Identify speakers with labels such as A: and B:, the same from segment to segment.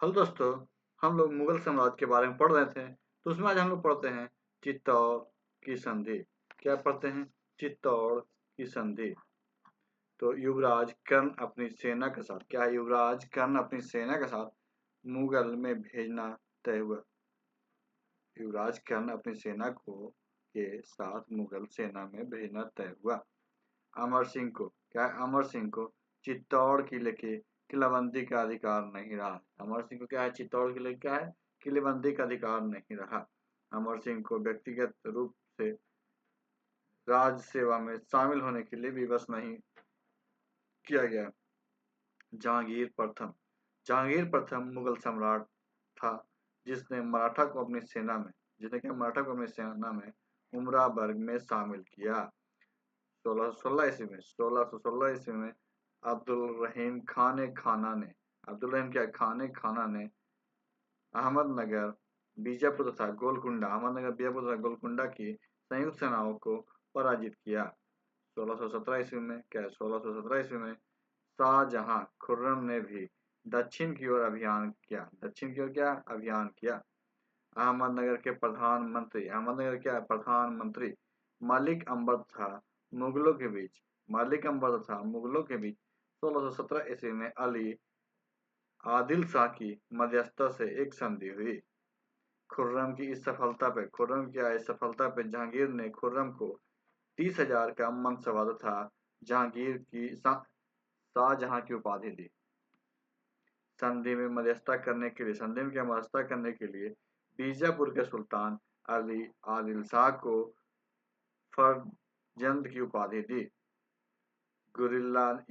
A: Hello दोस्तों, हम लोग मुगल साम्राज्य के बारे में पढ़ रहे थे। तो उसमें आज हम लोग पढ़ते हैं चित्तौड़ की संधि। क्या पढ़ते हैं? चित्तौड़ की संधि। तो युवराज कर्ण अपनी सेना के साथ, क्या है? युवराज कर्ण अपनी सेना के साथ मुगल में भेजना तय हुआ। युवराज कर्ण अपनी सेना को के साथ मुगल सेना में भेजना तय हुआ। अमर सिंह को, क्या है? अमर सिंह को चित्तौड़ किले की किलेबंदी का अधिकार नहीं रहा। अमर सिंह को क्या है? चित्तौड़ किले क्या है? किलेबंदी का अधिकार नहीं रहा। अमर सिंह को व्यक्तिगत रूप से राज सेवा में शामिल होने के लिए विवश नहीं किया गया। जहांगीर प्रथम मुगल सम्राट था जिसने मराठा को अपनी सेना में उमरा वर्ग में शामिल किया। 1616 ईस्वी में अब्दुल रहीम खाना ने अहमदनगर बीजापुर तथा गोलकुंडा की संयुक्त सेनाओं को पराजित किया। 1617 ईस्वी में शाहजहां खुर्रम ने भी दक्षिण की ओर अभियान किया। अहमदनगर क्या है? प्रधानमंत्री मलिक अंबर तथा मुगलों के बीच 1617 ईस्वी में आदिल शाह की मध्यस्थता से एक संधि हुई। खुर्रम की इस सफलता पे जहांगीर ने खुर्रम को 30,000 का मनसबा तथा शाहजहां की उपाधि दी। संधि में मध्यस्थता करने के लिए बीजापुर के सुल्तान आदिल शाह को फरजंद की उपाधि दी। गुरिल्ला क्या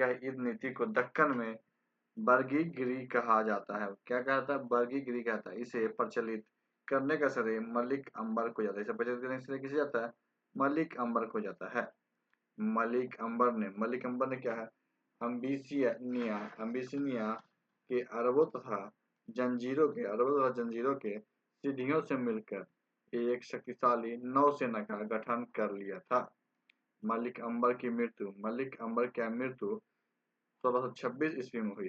A: है? युद्ध नीति को दक्कन में वर्गीगिरी कहा जाता है। क्या कहता है? वर्गीगिरी कहता है। इसे प्रचलित करने का श्रेय मलिक अंबर को जाता है। इसे प्रचलित करने का श्रेय किसे जाता है? मलिक अंबर को जाता है। मलिक अंबर ने क्या है? अम्बिसिनिया के अरबों तथा जंजीरों के सीढ़ियों से मिलकर एक शक्तिशाली नौसेना का गठन कर लिया था। मलिक अंबर की मृत्यु 1626 ईस्वी में हुई।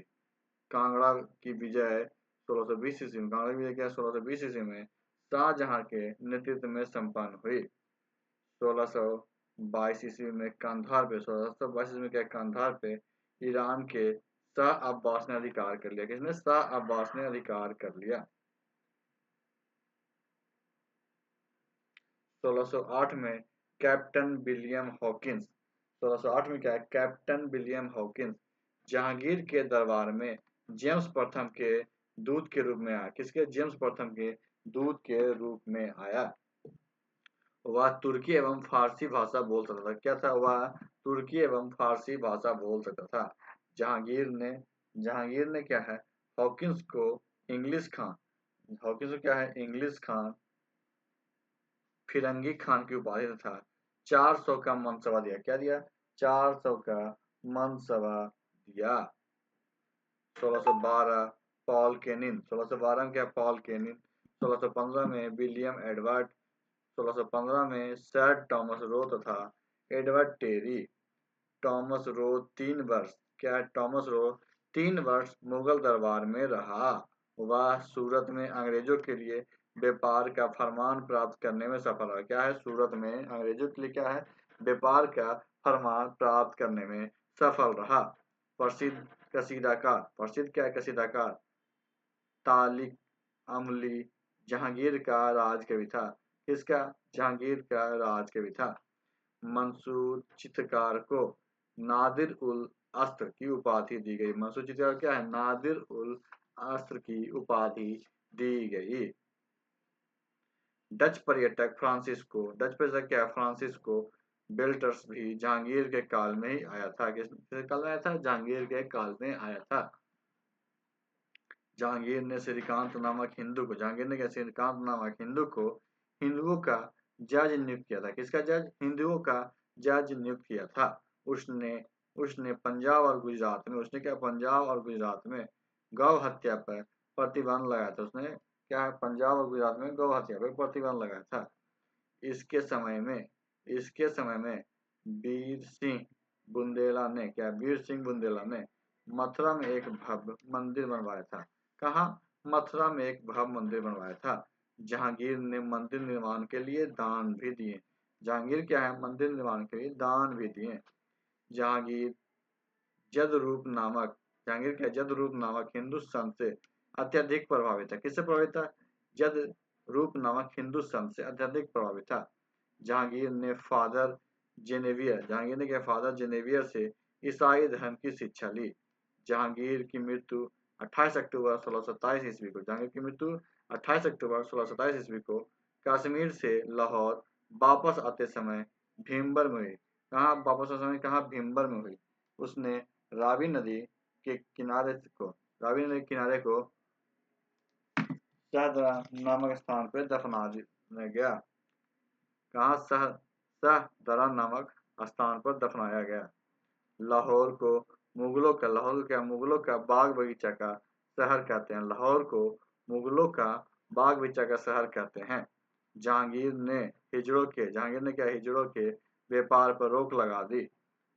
A: कांगड़ा की विजय 1620 ईस्वी में शाहजहां के नेतृत्व में संपन्न हुई। 1622 ईस्वी में कांधार पे ईरान के शाह अब्बास ने अधिकार कर लिया। किसने? शाह अब्बास ने अधिकार कर लिया। 1608 में कैप्टन विलियम हॉकिंस 1608 में क्या है? कैप्टन विलियम हॉकिंस जहांगीर के दरबार में जेम्स प्रथम के दूत के रूप में आया। किसके? जेम्स प्रथम के दूत के रूप में आया। वह तुर्की एवं फारसी भाषा बोल सकता था। क्या था? वह तुर्की एवं फारसी भाषा बोल सकता था। जहांगीर ने क्या है? हॉकिंस को इंग्लिश खान फिरंगी खान की उपाधि तथा 400 का मनसबा दिया। क्या दिया? 400 का मनसबा दिया। 1612 पॉल केनिन 1612 में क्या? पॉल केनिन 1615 में विलियम एडवर्ड 1615 में सर टॉमस रो तथा एडवर्ड टेरी। टॉमस रो 3 वर्ष क्या है? टॉमस रो 3 वर्ष मुगल दरबार में रहा। वह सूरत में अंग्रेजों के लिए व्यापार का फरमान प्राप्त करने में सफल रहा। क्या है? सूरत में अंग्रेजों के लिए क्या है? व्यापार का फरमान प्राप्त करने में सफल रहा। प्रसिद्ध क्या है? कसीदाकार तालिक अमली जहांगीर का राजकवि था। किसका? जहांगीर का राजकवि था। मंसूर चित्रकार को नादिर उल अस्त्र की उपाधि दी गई। मंसूर चित्रकार क्या है? नादिर उल अस्त्र की उपाधि दी गई। डच पर्यटक क्या है? फ्रांसिस्को बेल्टर्स भी जहांगीर के काल में ही आया था। किसके काल में आया था? जहांगीर के काल में आया था। जहांगीर ने श्रीकांत नामक हिंदू को हिंदुओं का जज नियुक्त किया था। किसका जज? हिंदुओं का जज नियुक्त किया था। उसने पंजाब और गुजरात में गौ हत्या पर प्रतिबंध लगाया था। उसने क्या है? पंजाब और गुजरात में गौ हत्या पर प्रतिबंध लगाया था। इसके समय में वीर सिंह बुंदेला ने मथुरा में एक भव्य मंदिर बनवाया था। कहाँ? मथुरा में एक भव्य मंदिर बनवाया था। जहांगीर ने मंदिर निर्माण के लिए दान भी दिए। जहांगीर क्या है? मंदिर निर्माण के लिए दान भी दिए। जहांगीर जहांगीर क्या? जद रूप नामक हिंदू संत से अत्यधिक प्रभावित था। किससे प्रभावित था? जद रूप नामक हिंदू संत से अत्यधिक प्रभावित था। जहांगीर ने फादर जेनेवियर से ईसाई धर्म की शिक्षा ली। जहांगीर की मृत्यु 28 अक्टूबर 1627 ईस्वी को जहांगीर की मृत्यु 28 अक्टूबर 1627 ईस्वी को कश्मीर से लाहौर वापस आते समय भीमबर में हुई। कहाँ वापस आते समय? कहाँ? भीमबर में हुई। उसने रावी नदी के किनारे को शाहदरा नामक स्थान पर दफना दिया गया। कहाँ? शाहदरा नामक स्थान पर दफनाया गया। लाहौर को मुगलों का बाग बगीचा का शहर कहते हैं। लाहौर को मुगलों का बाग बगीचा का शहर कहते हैं। जहांगीर ने हिजड़ों के व्यापार पर रोक लगा दी।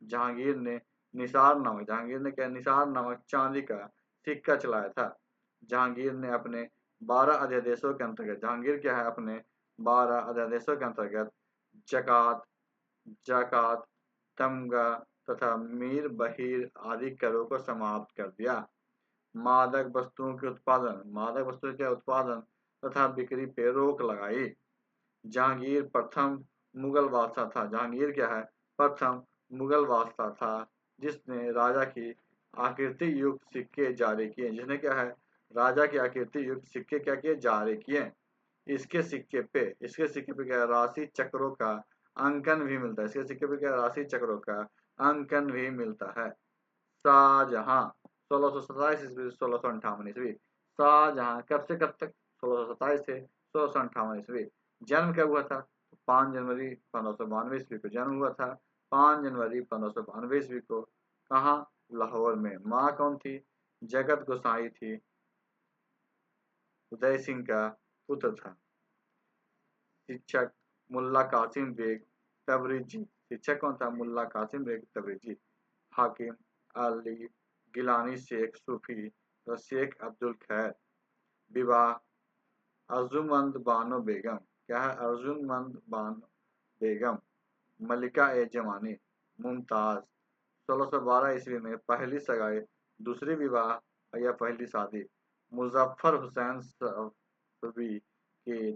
A: जहांगीर ने निसार नामक चांदी का सिक्का चलाया था। जहांगीर ने अपने 12 अध्यादेशों के अंतर्गत जकात, तमगा तथा मीर बहीर आदि करों को समाप्त कर दिया। मादक वस्तुओं के उत्पादन तथा बिक्री पे रोक लगाई। जहांगीर प्रथम मुगल बादशाह था। जहांगीर क्या है? प्रथम मुगल बादशाह था जिसने राजा की आकृति युक्त सिक्के जारी किए। राजा की आकृति युक्त सिक्के क्या किए? जारी किए। इसके सिक्के पे क्या राशि चक्रों का अंकन भी मिलता है। इसके सिक्के पे क्या राशि चक्रों का अंकन भी मिलता है। शाहजहां 1627 ईस्वी 1658 ईस्वी। शाहजहां कब से कब तक? 1627 से 1658 ईस्वी। जन्म कब हुआ था? 5 जनवरी 1592 ईस्वी को जन्म हुआ था। 5 जनवरी 1592 ईस्वी को। कहाँ? लाहौर में। माँ कौन थी? जगत गोसाई थी। उदय सिंह का पुत्र था। शिक्षक मुल्ला कासिम बेग तबरेजी। शिक्षक कौन था? मुल्ला कासिम बेग तबरेजी। हाकिम अली गिलानी शेख सूफी और शेख अब्दुल खैर। विवाह अर्जुमंद बानो बेगम। क्या है? अर्जुमंद बानो बेगम। मलिका ए जमानी मुमताज। 1612 ईस्वी में पहली सगाई, दूसरी विवाह या पहली शादी मुजफ्फर हुसैन सफवी के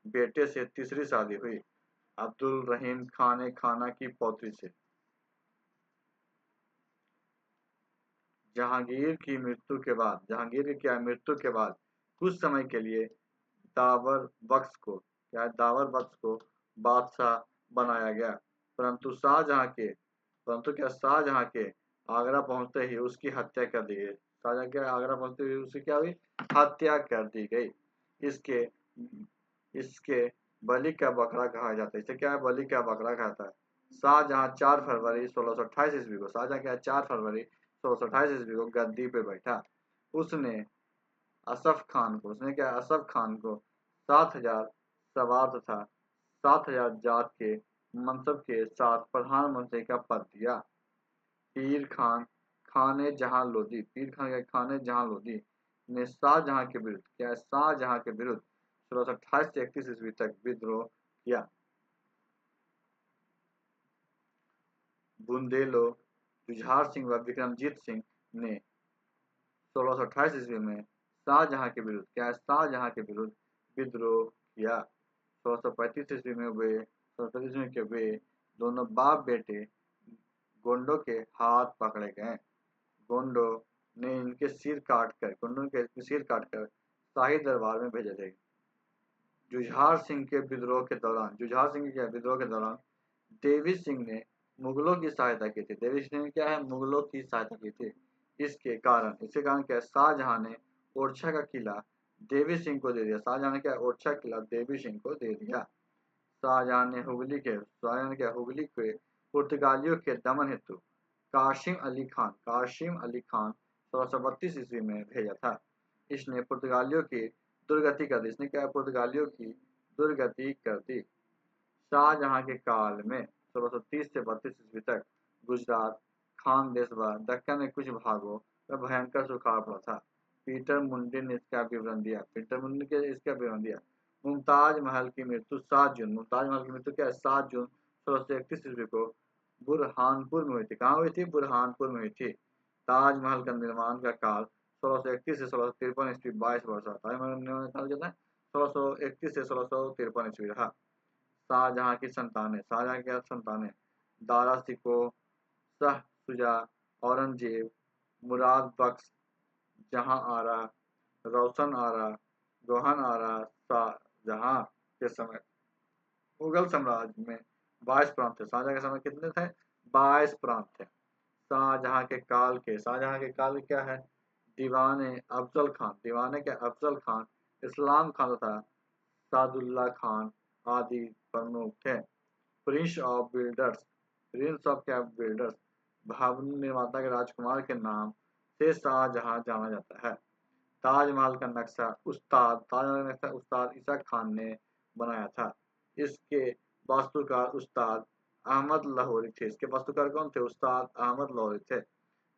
A: बेटे से तीसरी शादी हुई अब्दुल रहीम खान खाना की पौत्री से। जहांगीर की मृत्यु के बाद कुछ समय के लिए दावर बख्श को बादशाह बनाया गया। परंतु शाहजहां के आगरा पहुंचते ही उसकी हत्या कर दी गई। शाहजहां के आगरा पहुंचते ही उसकी क्या हुई? हत्या कर दी गई। इसके बलि का बकरा कहा जाता है। इसे क्या है? बलि का बकरा कहता है। शाहजहां 4 फरवरी 1628 ईस्वी को शाहजहां क्या 4 फरवरी 1628 ईस्वी को गद्दी पे बैठा। उसने असफ खान को 7,000 सवार तथा 7,000 जात के मनसब के साथ प्रधानमंत्री का पद दिया। पीर खान खाने जहां लोधी ने शाहजहां के विरुद्ध 1628 से 31 ईस्वी तक विद्रोह किया। बुंदेलो जुझार सिंह व विक्रमजीत सिंह ने 1628 ईस्वी में शाहजहां के विरुद्ध विद्रोह किया। 1635 ईस्वी में वे दोनों बाप बेटे गोंडों के हाथ पकड़े गए। गोंडों ने इनके सिर काटकर शाही दरबार में भेजे थे। जुझार सिंह के विद्रोह के दौरान देवी सिंह ने मुगलों की सहायता की थी। देवी सिंह ने क्या है? मुगलों की सहायता की थी। इसके कारण क्या शाहजहां ने ओरछा का किला देवी सिंह को दे दिया। शाहजहां ने क्या ओरछा किला देवी सिंह को दे दिया। शाहजहां ने हुगली के पुर्तगालियों के दमन हेतु कासिम अली खान 1632 ईस्वी में भेजा था। इसने पुर्तगालियों की दुर्गति कर दी। शाहजहां के काल में 1630 से 32 ईस्वी तक गुजरात, खानदेश व दक्कन के कुछ भागों में भयंकर सुखाड़ पड़ा था। पीटर मुंडी ने इसका विवरण दिया। मुमताज महल की मृत्यु 7 जून, मुमताज महल की मृत्यु क्या है, 7 जून 1631 ईस्वी को बुरहानपुर में हुई थी। कहाँ हुई थी? बुरहानपुर में हुई थी। ताजमहल का निर्माण का काल 1631 से 1653 ईस्वी 22 वर्ष रहा। ताजमहल का निर्माण काल कितना है? 1631 से 1653 ईस्वी रहा। शाहजहां की संतानें, शाहजहां की संतानें दारा शिकोह, शाह शुजा, औरंगजेब, मुराद बख्श, जहां आरा, रोशन आरा, रोहन आरा। शाहजहां के समय मुगल साम्राज्य में 22 प्रांत थे। शाहजहां के समय कितने थे? 22 प्रांत थे। शाहजहां के काल क्या है? दीवाने अफजल खान, दीवाने के अफजल खान, इस्लाम खान तथा सादुल्ला खान आदि प्रमुख थे। Prince of builders, Prince of क्या? बिल्डर्स, भवन निर्माता के राजकुमार के नाम से शाहजहां जाना जाता है। ताजमहल का नक्शा उस्ताद ईसा खान ने बनाया था। इसके वास्तुकार उस्ताद अहमद लाहौरी थे। इसके वास्तुकार कौन थे? उस्ताद अहमद लाहौरी थे।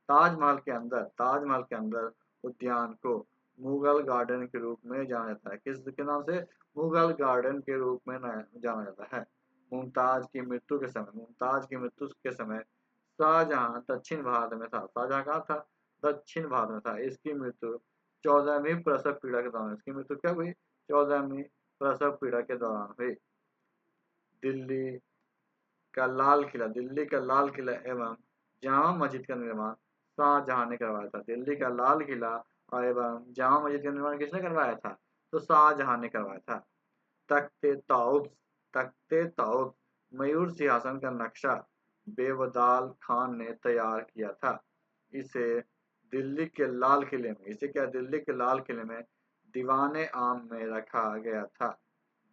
A: ताजमहल के अंदर उद्यान को मुगल गार्डन के रूप में जाना जाता है। किसके नाम से? मुगल गार्डन के रूप में जाना जाता है। मुमताज की मृत्यु के समय शाहजहां दक्षिण भारत में था। शाहजहां कहाँ था? दक्षिण भारत में था। इसकी मृत्यु 14वीं प्रसव पीड़ा के दौरान, इसकी मृत्यु क्या हुई? 14वीं प्रसव पीड़ा के दौरान हुई। दिल्ली दिल्ली का लाल किला एवं जामा मस्जिद का निर्माण शाहजहां ने करवाया था। दिल्ली का लाल किला और एवं जामा मस्जिद का निर्माण किसने करवाया था? तो शाहजहां ने करवाया था। तख्ते ताउद, तख्ते ताउद मयूर सिंहासन का नक्शा बेवदाल खान ने तैयार किया था। इसे दिल्ली के लाल किले में दीवाने आम में रखा गया था।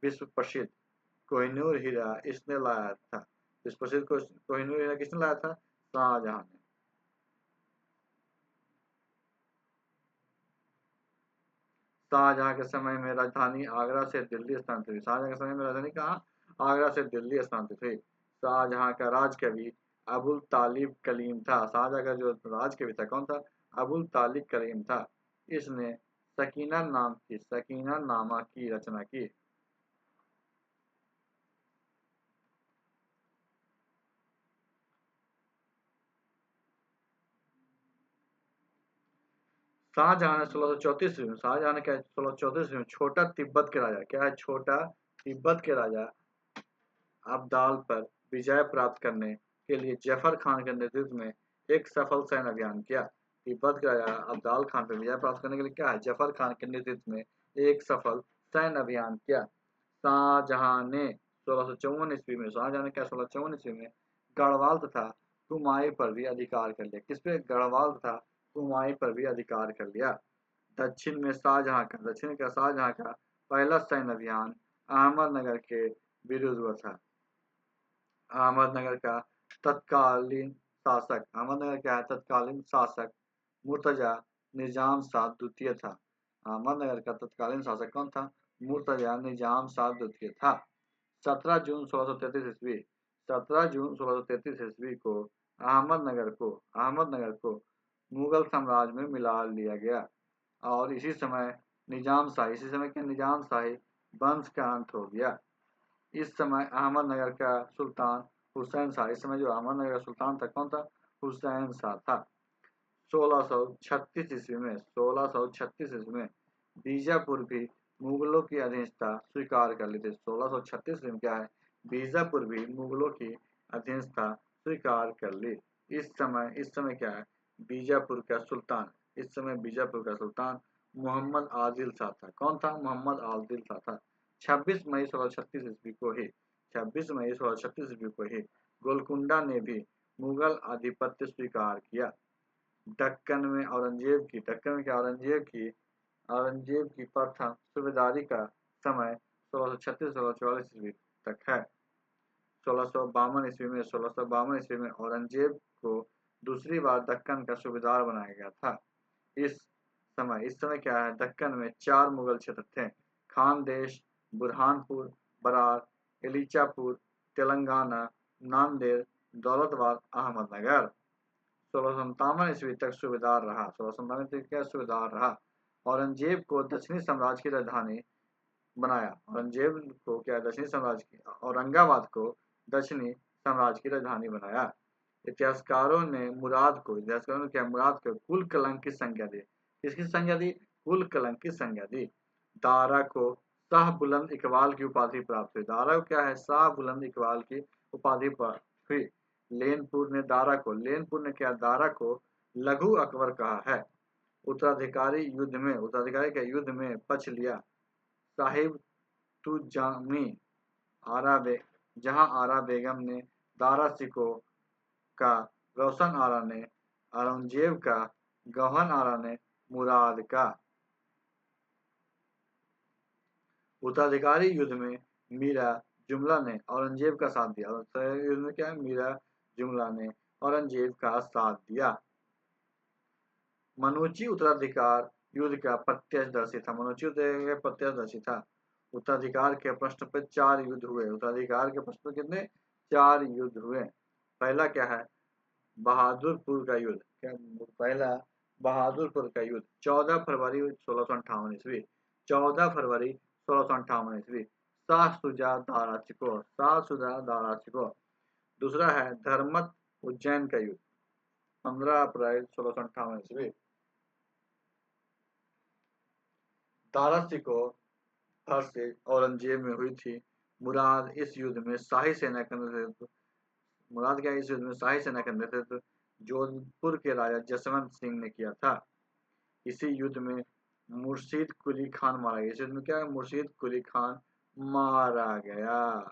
A: विश्व प्रसिद्ध कोहिनूर हीरा इसने लाया था। विश्व प्रसिद्ध कोहिनूर हीरा किसने लाया था? शाहजहां ने। शाहजहां के समय में राजधानी आगरा से दिल्ली स्थानांतरित हुई। शाहजहां के समय में राजधानी कहाँ? आगरा से दिल्ली स्थानांतरित हुई। शाहजहां का राजकवि अबुल तालिब कलीम था। शाहजहां का जो राजकवि था कौन था? अबुल तालिब कलीम था। इसने सकीना नामा की रचना की। शाहजहां ने 1634 ईस्वी में, शाहजहां ने क्या 1634 ईस्वी में छोटा तिब्बत के राजा, क्या है? छोटा तिब्बत के राजा अब्दाल पर विजय प्राप्त करने के लिए जफर खान के नेतृत्व में एक सफल सैन्य अभियान किया। तिब्बत के राजा अब्दाल खान पर विजय प्राप्त करने के लिए क्या है? जफर खान के नेतृत्व में एक सफल सैन्य अभियान किया। शाहजहां ने क्या 1654 ईस्वी में गढ़वाल तथा कुमाई पर भी अधिकार कर लिया। किस पे? गढ़वाल तथा कुमाई पर भी अधिकार कर लिया। दक्षिण का शाहजहां का पहला सैन्य अभियान अहमदनगर के विरुद्ध हुआ था। अहमदनगर का तत्कालीन शासक मुर्तजा निजाम शाह द्वितीय था। अहमदनगर का तत्कालीन शासक कौन था? मुर्तजा निजाम शाह द्वितीय था। 17 जून 1633 ईस्वी 17 जून 1633 ईस्वी को अहमदनगर को मुगल साम्राज्य में मिला लिया गया और इसी समय निजाम शाही वंश का अंत हो गया। इस समय अहमदनगर का सुल्तान हुसैन शाह, इस समय जो अहमदनगर का सुल्तान था कौन था? हुसैन शाह था। 1636 ईस्वी में बीजापुर भी मुगलों की अधीनता स्वीकार कर ली थी। 1636 में क्या है? बीजापुर भी मुगलों की अधीनता स्वीकार कर ली। इस समय क्या है? बीजापुर का सुल्तान मोहम्मद आदिल शाह था। कौन था? मोहम्मद आदिल शाह था। 26 मई 1636 ईस्वी को ही गोलकुंडा ने भी मुगल आधिपत्य स्वीकार किया। दक्कन में औरंगजेब की प्रथम सूबेदारी का समय 1636-1644 ईस्वी तक है। 1652 ईस्वी में औरंगजेब को दूसरी बार दक्कन का सूबेदार बनाया गया था। इस समय क्या है? दक्कन में 4 मुगल क्षेत्र थे: खानदेश, बुरहानपुर, बरार, एलिचापुर, तेलंगाना, नांदेड़, दौलताबाद, अहमदनगर। 1657 ईस्वी तक सूबेदार रहा। 1657 तक क्या सूबेदार रहा। औरंगजेब को दक्षिणी साम्राज्य की राजधानी बनाया। औरंगजेब को क्या दक्षिणी साम्राज्य की औरंगाबाद को दक्षिणी साम्राज्य की राजधानी बनाया। इतिहासकारों ने मुराद को कुल कलंक की संज्ञा दी। किसकी संज्ञा दी? कुल कलंक की संज्ञा दी। दारा को शाह बुलंद इकबाल की उपाधि प्राप्त हुई। दारा को क्या है? शाह बुलंद इकबाल की उपाधि प्राप्त हुई। लेनपुर ने क्या दारा को लघु अकबर कहा है। उत्तराधिकारी युद्ध में पक्ष लिया। साहिब तुजामी जहां आरा बेगम ने दारा शिकोह का, रोशन आरा ने औरंगजेब का, गौहर आरा ने मुराद का। उत्तराधिकारी युद्ध में मीरा जुमला ने औरंगजेब का साथ दिया। उत्तराधिकारी युद्ध में क्या है? मीरा जुमला ने औरंगजेब का साथ दिया। मनुची उत्तराधिकार युद्ध का प्रत्यक्षदर्शी था। मनुची प्रत्यक्षदर्शी था। उत्तराधिकार के प्रश्न पर 4 युद्ध हुए। उत्तराधिकार के प्रश्न पर कितने? 4 युद्ध हुए। पहला क्या है? बहादुरपुर का युद्ध। क्या पहला? बहादुरपुर का युद्ध 14 फरवरी 1658 ईस्वी। 14 फरवरी 1658 ईस्वी। शाह शुजा दारा चिको। दूसरा है धर्मत उज्जैन का युद्ध 15 अप्रैल 1658 ईस्वी। दारा चिको से औरंगजेब में हुई थी। मुराद इस युद्ध में शाही सेना का नेतृत्व जोधपुर के राजा जसवंत सिंह ने किया था। इसी युद्ध में मुर्शीद कुली खान मारा गया। इस युद्ध में क्या है? मुर्शीद कुली खान मारा गया।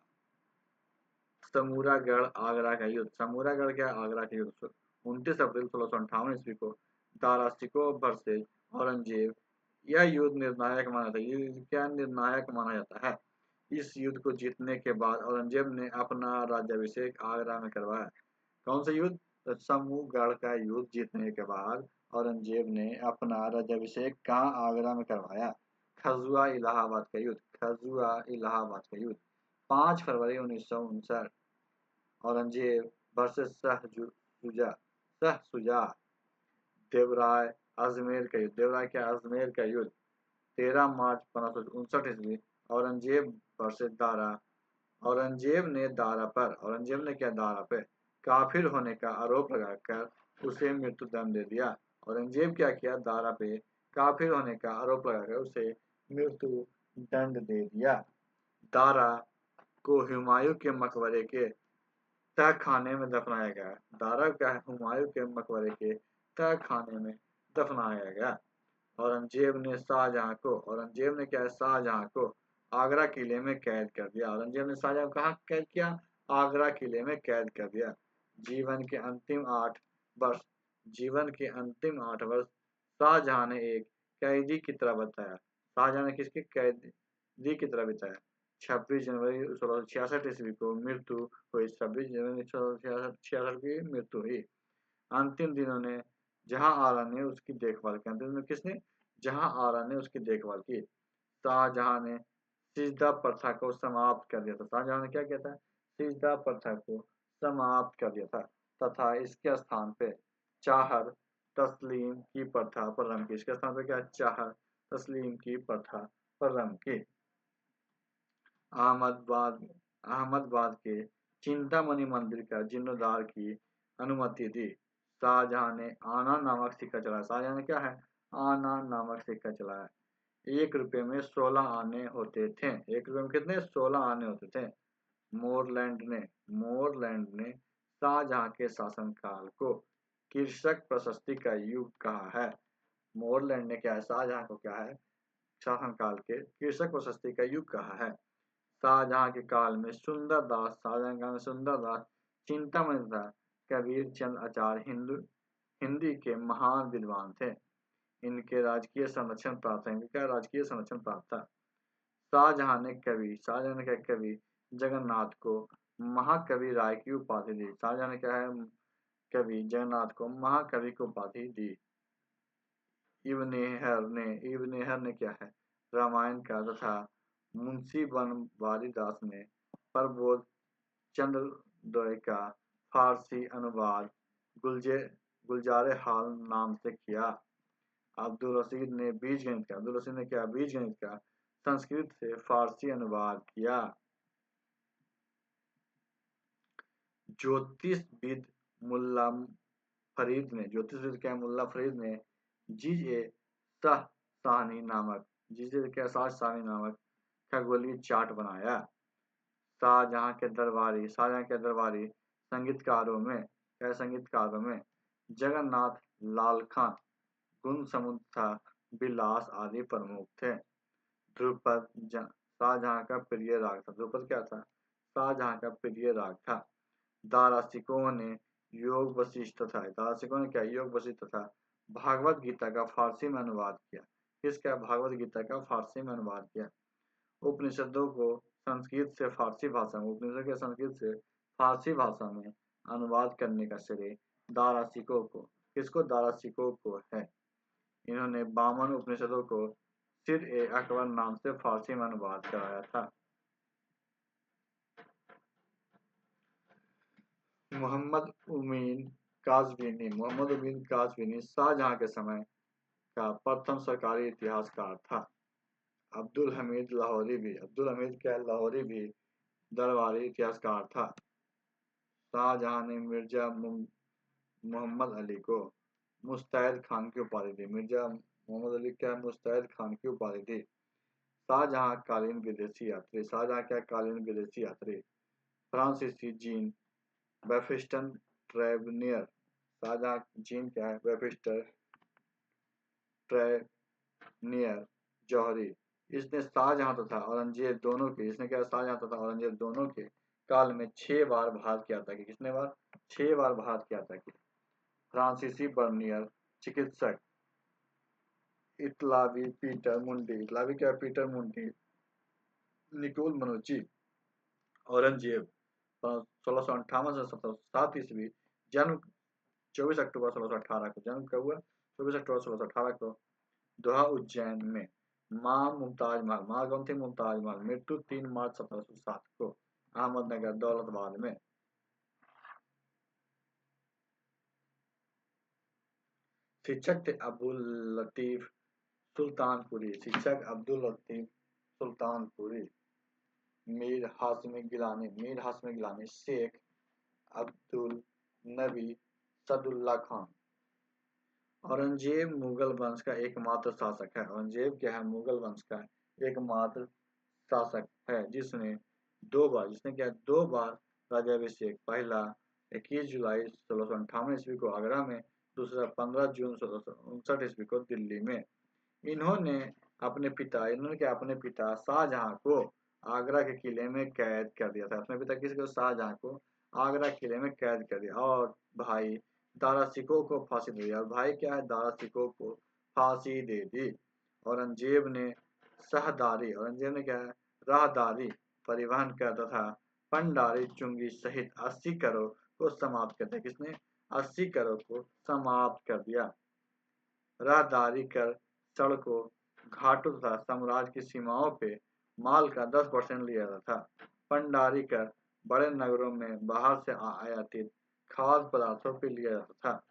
A: समूरागढ़ आगरा का युद्ध। समूरागढ़ क्या? आगरा का युद्ध 29 अप्रैल 1658 ईस्वी को दारा शिकोह वर्सेस औरंगजेब। यह युद्ध निर्णायक माना था। ये क्या निर्णायक माना जाता है? इस युद्ध को जीतने के बाद औरंगजेब ने अपना राज्याभिषेक आगरा में करवाया। कौन सा युद्ध? तो समूहगढ़ का युद्ध जीतने के बाद औरंगजेब ने अपना राज्याभिषेक कहाँ? आगरा में करवाया। खजुआ इलाहाबाद का युद्ध। 5 फरवरी 1959 औरंगजेब वर्सेस शाह देवराय अजमेर का युद्ध। देवराय क्या? अजमेर का युद्ध 13 मार्च 1559 ईस्वी। औरंगजेब वर्सेस दारा। औरंगजेब ने दारा पे काफिर होने का आरोप लगाकर उसे मृत्यु दंड दे दिया। औरंगजेब क्या किया? दारा पे काफिर होने का आरोप लगाकर उसे मृत्यु दंड दे दिया। दारा को हुमायूं के मकबरे के तहखाने में दफनाया गया। दारा का हुमायूं के मकबरे के तहखाने में दफनाया गया। औरंगजेब ने शाहजहां को आगरा किले में कैद कर दिया। औरंगजेब ने शाहजहां को कहाँ कैद किया? आगरा किले में कैद कर दिया। जीवन के अंतिम 8 वर्ष शाहजहां ने एक कैदी की तरह बताया। शाहजहां ने किसके कैदी की तरह बिताया? 26 जनवरी 1666 ईस्वी को मृत्यु हुई। 26 जनवरी 1666 की मृत्यु हुई। अंतिम दिनों ने जहां आरा ने उसकी देखभाल की। अंतिम दिनों किसने? जहां आरा ने उसकी देखभाल की। शाहजहां ने सिजदा प्रथा को समाप्त कर दिया था। शाहजहां ने क्या किया था? सिजदा प्रथा को समाप्त कर दिया था तथा इसके स्थान पे चाहर तस्लीम की प्रथा प्रारंभ की। इसके स्थान पे क्या? चाहर तस्लीम की प्रथा प्रारंभ की। अहमदाबाद के चिंतामणि मंदिर का जीर्णोद्धार की अनुमति दी। शाहजहां ने आना नामक सिक्का चलाया। शाहजहां ने क्या है? आना नामक सिक्का चलाया। 1 रुपए में 16 आने होते थे। 1 रुपए में कितने? 16 आने होते थे। मोरलैंड ने शाहजहां के शासनकाल को कृषक प्रशस्ति का युग कहा है। मोरलैंड ने क्या है? शाहजहां को क्या है? शासनकाल के कृषक प्रशस्ति का युग कहा है। शाहजहां के काल में सुंदरदास चिंतामणि तथा कबीर चंद आचार्य हिंदी के महान विद्वान थे। इनके राजकीय संरक्षण प्राप्त है। इनका राजकीय संरक्षण प्राप्त था। शाहजहां ने कवि जगन्नाथ को महाकवि राय की उपाधि दी। शाहजहां ने क्या है? कवि जगन्नाथ को महाकवि की उपाधि दी। इब्न हर ने क्या है? रामायण का तथा मुंशी बनवारी दास ने प्रबोध चंद्रोदय का फारसी अनुवाद गुलजार हाल नाम से किया। अब्दुल रशीद ने क्या बीज गणित का संस्कृत से फारसी अनुवाद किया। ज्योतिषविद मुल्ला फरीद ने जीज ए शाह नामक खगोलीय चार्ट बनाया। शाहजहां के दरबारी संगीतकारों में जगन्नाथ लाल खान, गुणसमुद्र बिलास आदि प्रमुख थे। ध्रुपद शाहजहां का प्रिय राग था। ध्रुपद क्या था? शाहजहां का प्रिय राग था। दारासिकों ने योग वशिष्ठ तथा भागवत गीता का फारसी में अनुवाद किया। किसका? भागवत गीता का फारसी में अनुवाद किया। उपनिषदों को संस्कृत से फारसी भाषा में अनुवाद करने का श्रेय दारासिकों को है। इन्होंने 52 उपनिषदों को सिर ए अकबर नाम से फारसी में अनुवाद कराया था। मोहम्मद उमीन काज़वीनी शाहजहां के समय का प्रथम सरकारी इतिहासकार था। अब्दुल हमीद लाहौरी भी दरबारी इतिहासकार था। शाहजहां ने मिर्जा मोहम्मद अली को मुस्तैद खान की उपाधि दी। शाहजहां कालीन विदेशी यात्री फ्रांसीसी जीन बेफिस्टन ट्रेवनियर जौहरी, इसने शाहजहां तथा औरंगजेब दोनों के काल में 6 बार भारत की यात्रा की। किसने बार? 6 बार भारत की यात्रा की। फ्रांसीसी बर्नियर चिकित्सक इतलावी पीटर मुंडी, निकोल मनुची, औरंगजेब 1658 से 1707 ईस्वी, जन्म 24 अक्टूबर 1618 को, दोहा उज्जैन में। मां मुमताज महल, मृत्यु 3 मार्च 1707 को, अहमदनगर दौलताबाद में। शिक्षक थे अब्दुल लतीफ सुल्तानपुरी। मीर हाशमी गिलानी, शेख अब्दुल नबी सदुल्ला खान। औरंगजेब मुगल वंश का एकमात्र शासक है। औरंगजेब क्या है? मुगल वंश का एकमात्र शासक है जिसने दो बार राज्याभिषेक, पहला 21 जुलाई 1658 ईस्वी को आगरा में, दूसरा 15 जून 1659 ईस्वी को दिल्ली में। इन्होंने अपने पिता शाहजहां को आगरा के किले में कैद कर दिया था। शाहजहां को आगरा किले में कैद कर दिया और भाई दारासिकों को फांसी दे दिया। और भाई क्या है? दारासिकों को फांसी दे दी। औरंगजेब ने क्या है? राहदारी, परिवहन कर तथा पंडारी चुंगी सहित 80 करोड़ को समाप्त कर दिया। किसने? 80 करोड़ को समाप्त कर दिया। राहदारी कर, सड़कों, घाटों तथा साम्राज्य की सीमाओं पे माल का 10% लिया जाता था। पंडारी कर बड़े नगरों में बाहर से आयातित खाद्य पदार्थों पे लिया जाता था।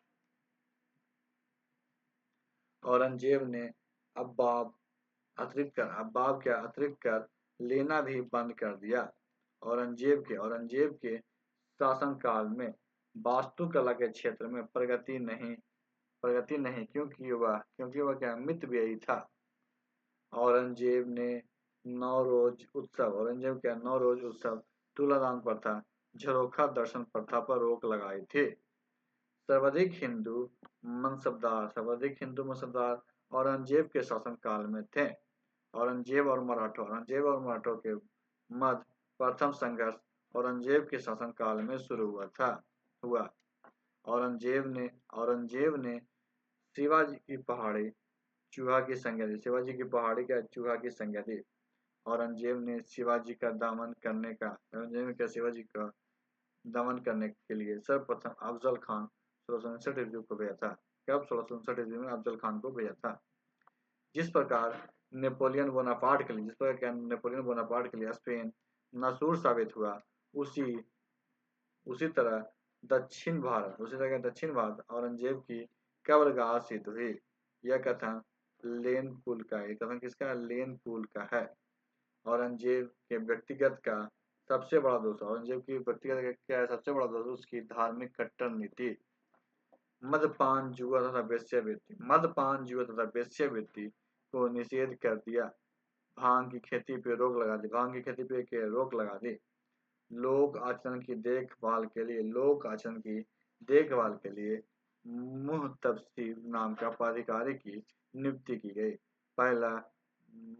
A: औरंगजेब ने अब्बाब अतिरिक्त कर लेना भी बंद कर दिया। औरंगजेब के शासनकाल में वास्तुकला के क्षेत्र में प्रगति नहीं क्योंकि वह क्या? मितव्ययी था। औरंगजेब ने नौरोज उत्सव, तुलादान प्रथा, झरोखा दर्शन प्रथा पर रोक लगाई थी। सर्वाधिक हिंदू मनसबदार औरंगजेब के शासनकाल में थे। औरंगजेब और मराठों के मध्य प्रथम संघर्ष औरंगजेब के शासनकाल में शुरू हुआ। औरंगजेब ने शिवाजी की पहाड़ी चूहा की संज्ञा दी। औरंगजेब ने शिवाजी का दमन करने के लिए सर्वप्रथम अफजल खान 1659 ईस्वी को भेजा था। कब? 1659 ईस्वी में अफजल खान को भेजा था। जिस प्रकार नेपोलियन बोनापार्ट के लिए स्पेन नासूर साबित हुआ, उसी तरह दक्षिण भारत, दूसरी जगह दक्षिण भारत औरंगजेब की कब्रगाह सिद्ध हुई। यह कथन लेनपुल का, ये कथन किसका? लेनपुल का है। औरंगजेब के व्यक्तिगत का सबसे बड़ा दोष, औरंगजेब की व्यक्तिगत क्या है सबसे बड़ा दोष? उसकी धार्मिक कट्टर नीति। मदपान जुआ तथा वेश्यावृत्ति, मदपान जुआ तथा वेश्यावृत्ति को निषेध कर दिया। भांग की खेती पे रोक लगा दी, भांग की खेती पे रोक लगा दी। लोक आचरण की देखभाल के लिए, लोक आचरण की देखभाल के लिए मुहतसिब नाम का पदाधिकारी की नियुक्ति की गई। पहला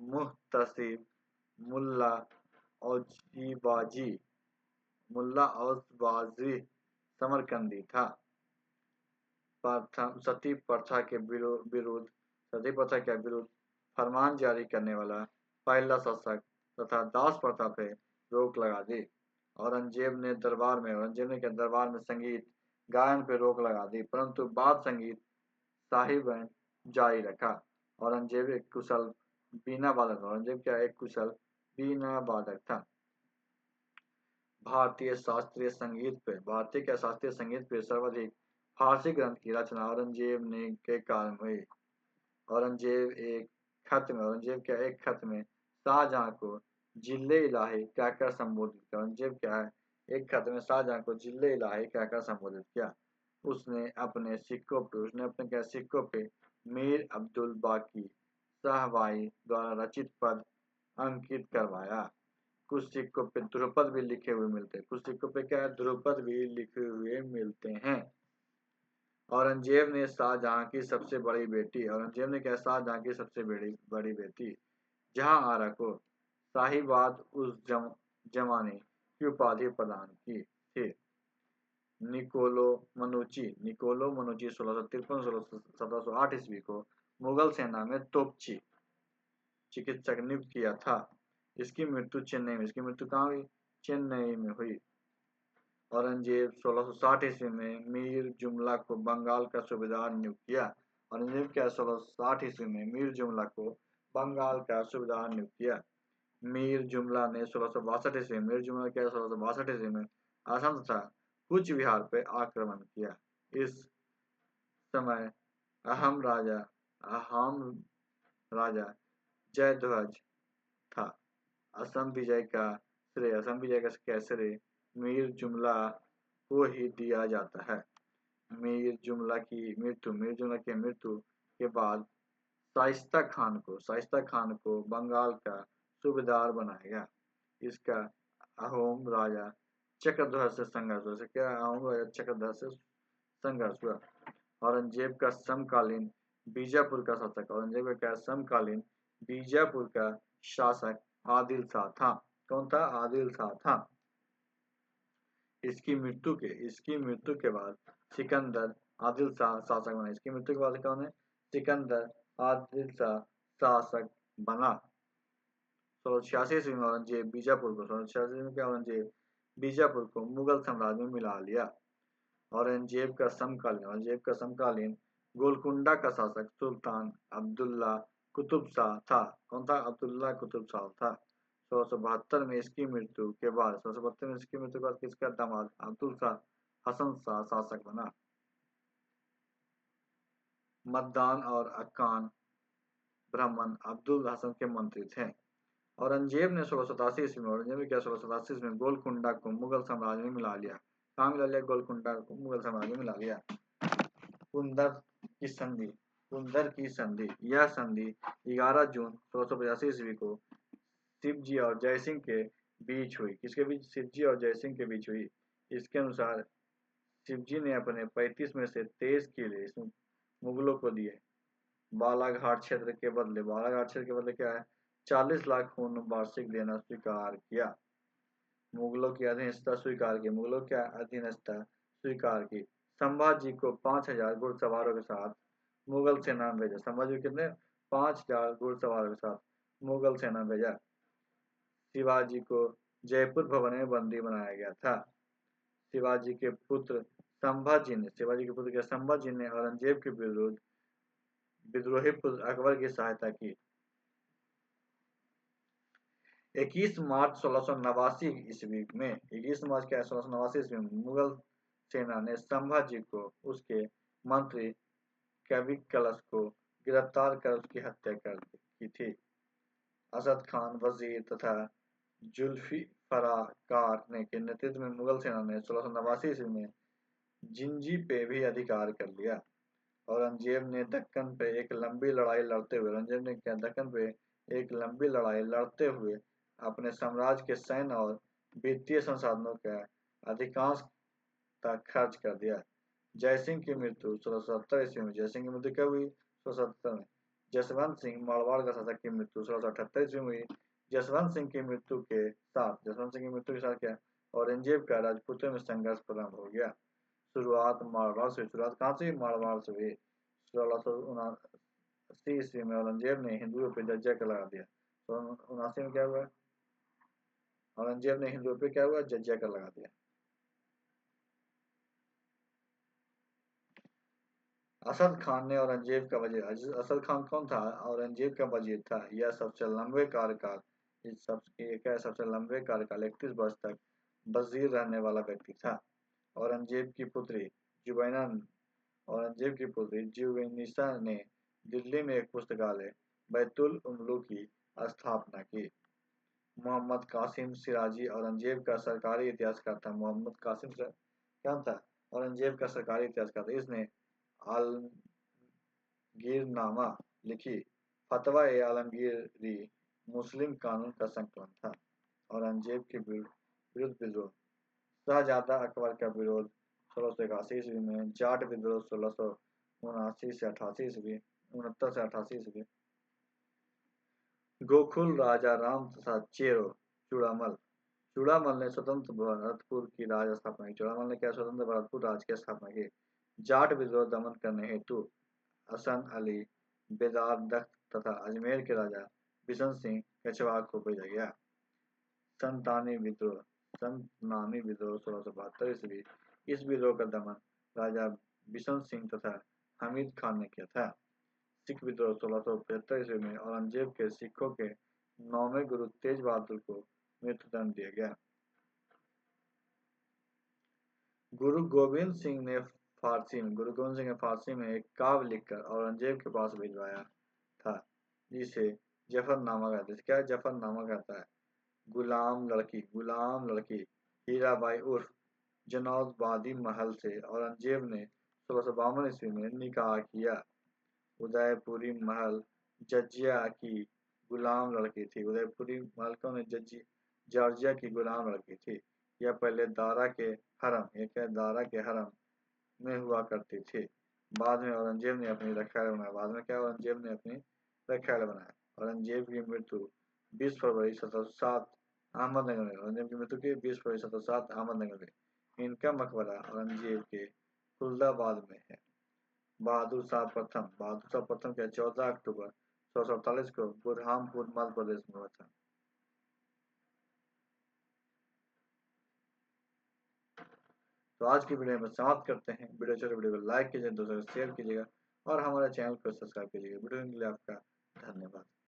A: मुहतसिब मुल्ला औजीबाजी, मुल्ला औजबाजी समरकंदी था। सती प्रथा के विरुद्ध, सती प्रथा के विरुद्ध फरमान जारी करने वाला पहला शासक तथा दास प्रथा पे रोक लगा दी। औरंगजेब ने दरबार में संगीत गायन पे रोक लगा दी, परंतु बाद संगीत शाही बैंड जारी रखा। औरंगजेब एक कुशल बीना वादक, औरंगजेब क्या एक कुशल बीना वादक था। भारतीय शास्त्रीय संगीत पे सर्वाधिक फारसी ग्रंथ की रचना औरंगजेब ने के कारण हुई। औरंगजेब एक खत में शाहजहां को जिले इलाही कहकर संबोधित किया। औरंगजेब क्या है एक खत में शाहजहां को जिले इलाही कहकर संबोधित किया। उसने अपने सिक्कों पे मीर अब्दुल बाकी शाहबाई द्वारा रचित पद अंकित करवाया। कुछ सिक्कों पे ध्रुपद भी लिखे हुए मिलते हैं, कुछ सिक्कों पे क्या है ध्रुपद भी लिखे हुए मिलते हैं। औरंगजेब ने शाहजहां की सबसे बड़ी बेटी, औरंगजेब ने क्या शाहजहां की सबसे बड़ी बेटी जहां आरा को शाहीबाद उस जमाने की उपाधि प्रदान की थी। निकोलो मनुची 1653-1708 ईस्वी को मुगल सेना में तोपची चिकित्सक नियुक्त किया था। इसकी मृत्यु कहाँ हुई? चेन्नई में हुई। औरंगजेब 1660 ईस्वी में मीर जुमला को बंगाल का सूबेदार नियुक्त किया। औरंगजेब क्या 1660 ईस्वी में मीर जुमला को बंगाल का सूबेदार नियुक्त किया। मीर जुमला ने 1662 ईस्वी में असम तथा कूच बिहार पर आक्रमण किया। इस समय अहम राजा जयध्वज था। असम विजय का श्रेय मीर जुमला को ही दिया जाता है। मीर जुमला की मृत्यु के बाद शाइस्ता खान को बंगाल का सूबेदार बनाया गया। इसका अहोम राजा चक्रधर से संघर्ष हुआ। औरंगजेब का समकालीन बीजापुर का शासक आदिल शाह था। कौन था? आदिल शाह था। इसकी मृत्यु के बाद सिकंदर आदिल शाह शासक बना। इसकी मृत्यु के बाद कौन है? सिकंदर आदिल शाह शासक बना। 1686 ईस्वी में औरंगजेब बीजापुर को मुगल साम्राज्य में मिला लिया। औरंगजेब का समकालीन गोलकुंडा का शासक सुल्तान अब्दुल्ला कुतुब शाह था। कौन था? अब्दुल्ला कुतुब शाह था। 1672 में इसकी मृत्यु के बाद किसका दामाद अब्दुल शाह हसन शाह शासक बना। मद्दान और अक्कान ब्राह्मण अब्दुल हसन के मंत्री थे। औरंगजेब ने 1687 ईस्वी में गोलकुंडा को मुगल साम्राज्य में मिला लिया। कहाँ मिला लिया? गोलकुंडा को मुगल साम्राज्य में मिला लिया। कुंदर की संधि, यह संधि 11 जून 1685 ईस्वी को शिवजी और जयसिंह के बीच हुई। किसके बीच? शिवजी और जयसिंह के बीच हुई। इसके अनुसार शिवजी ने अपने 35 में से 23 किले मुगलों को दिए। बालाघाट क्षेत्र के बदले क्या है? 40 लाख खून वार्षिक देना स्वीकार किया। मुगलों की अधीनस्था स्वीकार की। संभाजी को 5000 घुड़सवारों के साथ मुगल सेना में भेजा। संभाजी कितने? 5000 घुड़सवारों के साथ मुगल सेना में भेजा। शिवाजी को जयपुर भवन में बंदी बनाया गया था। शिवाजी के पुत्र संभाजी ने औरंगजेब के विरुद्ध विद्रोही पुत्र अकबर की सहायता की। 21 मार्च 1689 ईस्वी में मुगल सेना ने संभाजी को उसके मंत्री कैविकलस को गिरफ्तार कर उसकी हत्या की थी। असद खान वजीर तथा जुल्फिकार ने के नेतृत्व में मुगल सेना ने 1689 ईस्वी में जिंजी पे भी अधिकार कर लिया। औरंगजेब ने दक्कन पे एक लंबी लड़ाई लड़ते हुए अपने साम्राज्य के सैन्य और वित्तीय संसाधनों का अधिकांश तक खर्च कर दिया। जयसिंह की मृत्यु 1670 ईस्वी में जयसिंह की मृत्यु कब हुई? 1670 में। जसवंत सिंह मारवाड़ का शासक की मृत्यु 1678 ईस्वी में हुई। जसवंत सिंह की मृत्यु के साथ क्या औरंगजेब का राजपूतों में संघर्ष प्रारंभ हो गया। शुरुआत कहाँ से? मारवाड़ से हुई। 1679 ईस्वी में औरंगजेब ने हिंदुओं पर जज्जिया कर लगा दिया। 1679 में क्या हुआ? औरंगजेब ने हिंदुओं पर क्या हुआ? जज्जिया कर लगा दिया। असद खान ने औरंगजेब का वजीर, असद खान कौन था? औरंगजेब का वजीर था। यह सबसे लंबे कार्यकाल 31 वर्ष तक वजीर रहने वाला व्यक्ति था। औरंगजेब की पुत्री जुवेनिसा ने दिल्ली में एक पुस्तकालय बैतुल उम्लू की स्थापना की। मोहम्मद कासिम सिराजी औरंगजेब का सरकारी इतिहासकार था। मोहम्मद कासिम क्या था? औरंगजेब का सरकारी इतिहासकार था। इसने आलमगीरनामा लिखी। फतवा ए आलमगीरी मुस्लिम कानून का संकलन था। औरंगजेब के विरुद्ध विद्रोह, शाहजादा अकबर का विरोध 1681 ईस्वी में, जाट विद्रोह 1679 से 88 ईस्वी, 69 से 88 ईस्वी, गोकुल राजा राम तथा चेरो चूड़ामल ने स्वतंत्र भरतपुर की राज स्थापना की। चूड़ामल ने क्या स्वतंत्र भरतपुर राज की स्थापना की। जाट विद्रोह दमन करने हेतु हसन अली बेदार दख्त तथा अजमेर के राजा बिशन सिंह कछवाहा को भेजा गया। संतानी विद्रोह 1672 ईस्वी। इस विद्रोह का दमन राजा बिशन सिंह तथा हमीद खान ने किया था। सिख विद्रोह 1675 ईस्वी में औरंगजेब के सिखों के 9वें गुरु तेज बहादुर को मृत्युदंड दिया गया। गुरु गोविंद सिंह ने फारसी में एक काव्य लिखकर औरंगजेब के पास भिजवाया था, जिसे जफरनामा कहते हैं। क्या जफरनामा कहता है? गुलाम लड़की हीराबाई उर्फ जनौदबादी महल से औरंगजेब ने 1652 ईस्वी में निकाह किया। उदयपुरी महल जजिया की गुलाम लड़की थी। उदयपुरी महल कौन है? जॉर्जिया की गुलाम लड़की थी। यह पहले दारा के हरम में हुआ करती थी। बाद में औरंगजेब ने अपनी रखैल बनाया। औरंगजेब की मृत्यु 20 फरवरी 1707 अहमदनगर में। इनका मकबरा औरंगजेब के खुलदाबाद में है। बहादुर शाह प्रथम का 14 अक्टूबर 1648 को बुरहानपुर मध्य प्रदेश में हुआ था। तो आज की वीडियो में समाप्त करते हैं। वीडियो को लाइक कीजिए, दोस्तों को शेयर कीजिएगा और हमारे चैनल को सब्सक्राइब कीजिएगा। वीडियो के लिए आपका धन्यवाद।